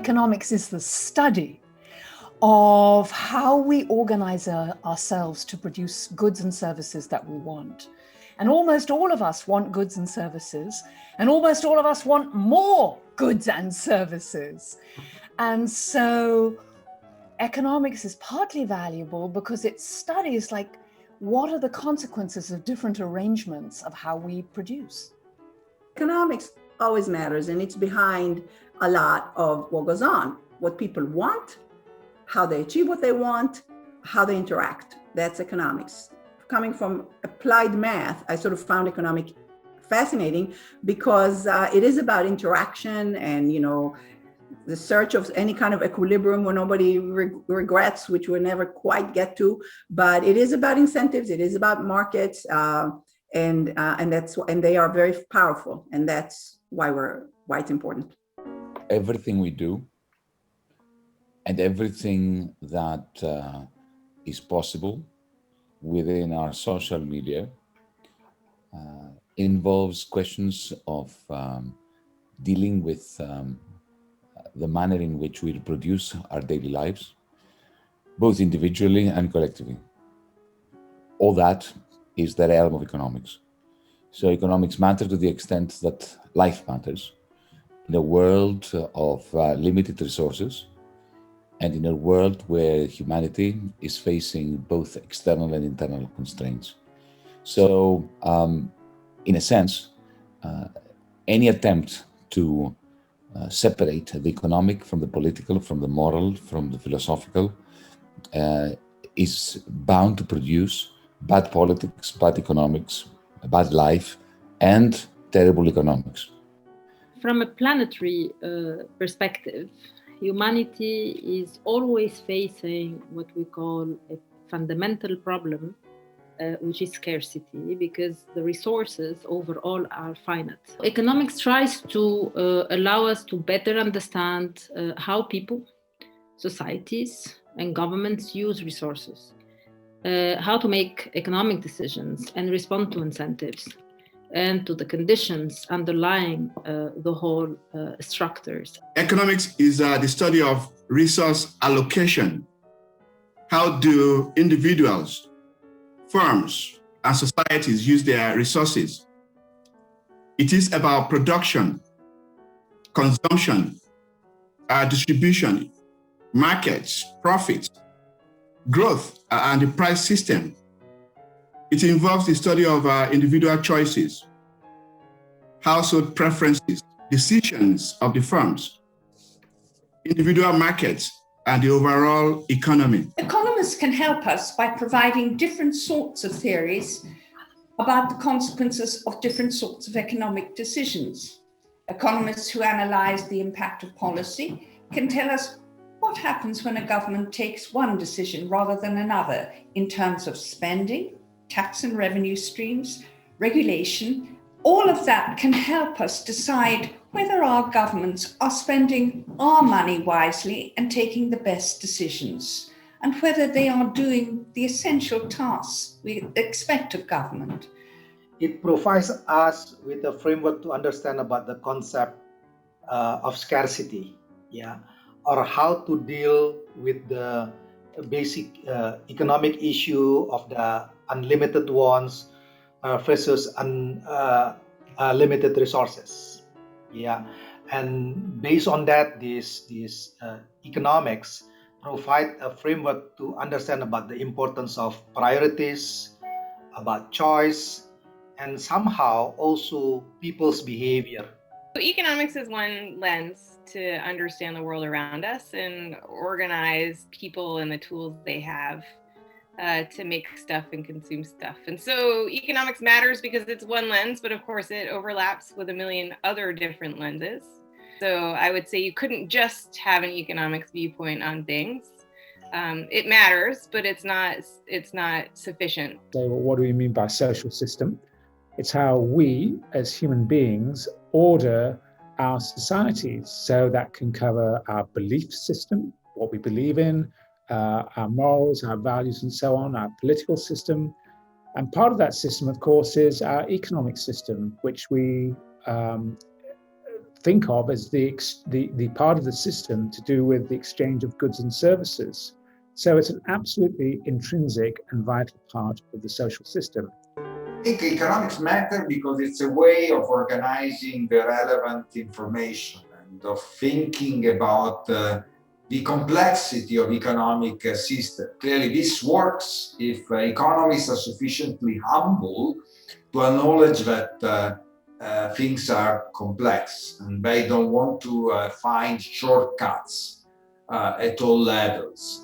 economics is the study of how we organize ourselves to produce goods and services that we want. And almost all of us want goods and services, and almost all of us want more goods and services. And so economics is partly valuable because it studies like, what are the consequences of different arrangements of how we produce? Economics always matters, and it's behind a lot of what goes on, what people want, how they achieve what they want, how they interact. That's economics. Coming from applied math, I sort of found economic fascinating because it is about interaction and, the search of any kind of equilibrium where nobody regrets, which we'll never quite get to. But it is about incentives. It is about markets, and they are very powerful, and that's why it's important. Everything we do and everything that is possible within our social media involves questions of dealing with the manner in which we reproduce our daily lives, both individually and collectively. All that is the realm of economics. So economics matter to the extent that life matters in a world of limited resources and in a world where humanity is facing both external and internal constraints. So in a sense, any attempt to separate the economic from the political, from the moral, from the philosophical, is bound to produce bad politics, bad economics, bad life, and terrible economics. From a planetary perspective, humanity is always facing what we call a fundamental problem, which is scarcity, because the resources overall are finite. Economics tries to allow us to better understand how people, societies, and governments use resources, how to make economic decisions and respond to incentives and to the conditions underlying the whole structures. Economics is the study of resource allocation. How do individuals, firms, and societies use their resources? It is about production, consumption, distribution, markets, profits, growth, and the price system. It involves the study of individual choices, household preferences, decisions of the firms, individual markets, and the overall economy. Economists can help us by providing different sorts of theories about the consequences of different sorts of economic decisions. Economists who analyze the impact of policy can tell us what happens when a government takes one decision rather than another in terms of spending, tax and revenue streams, regulation. All of that can help us decide whether our governments are spending our money wisely and taking the best decisions, and whether they are doing the essential tasks we expect of government. It provides us with a framework to understand about the concept of scarcity, or how to deal with the basic economic issue of the unlimited wants versus unlimited resources. And based on that, these economics provide a framework to understand about the importance of priorities, about choice, and somehow also people's behavior. So economics is one lens to understand the world around us and organize people and the tools they have to make stuff and consume stuff. And so economics matters because it's one lens, but of course it overlaps with a million other different lenses. So I would say you couldn't just have an economics viewpoint on things. It matters, but it's not sufficient. So what do we mean by social system? It's how we as human beings order our societies. So that can cover our belief system, what we believe in, our morals, our values, and so on, our political system. And part of that system, of course, is our economic system, which we think of as the part of the system to do with the exchange of goods and services. So it's an absolutely intrinsic and vital part of the social system. I think economics matter because it's a way of organizing the relevant information and of thinking about the complexity of economic system. Clearly, this works if economists are sufficiently humble to acknowledge that things are complex and they don't want to find shortcuts at all levels.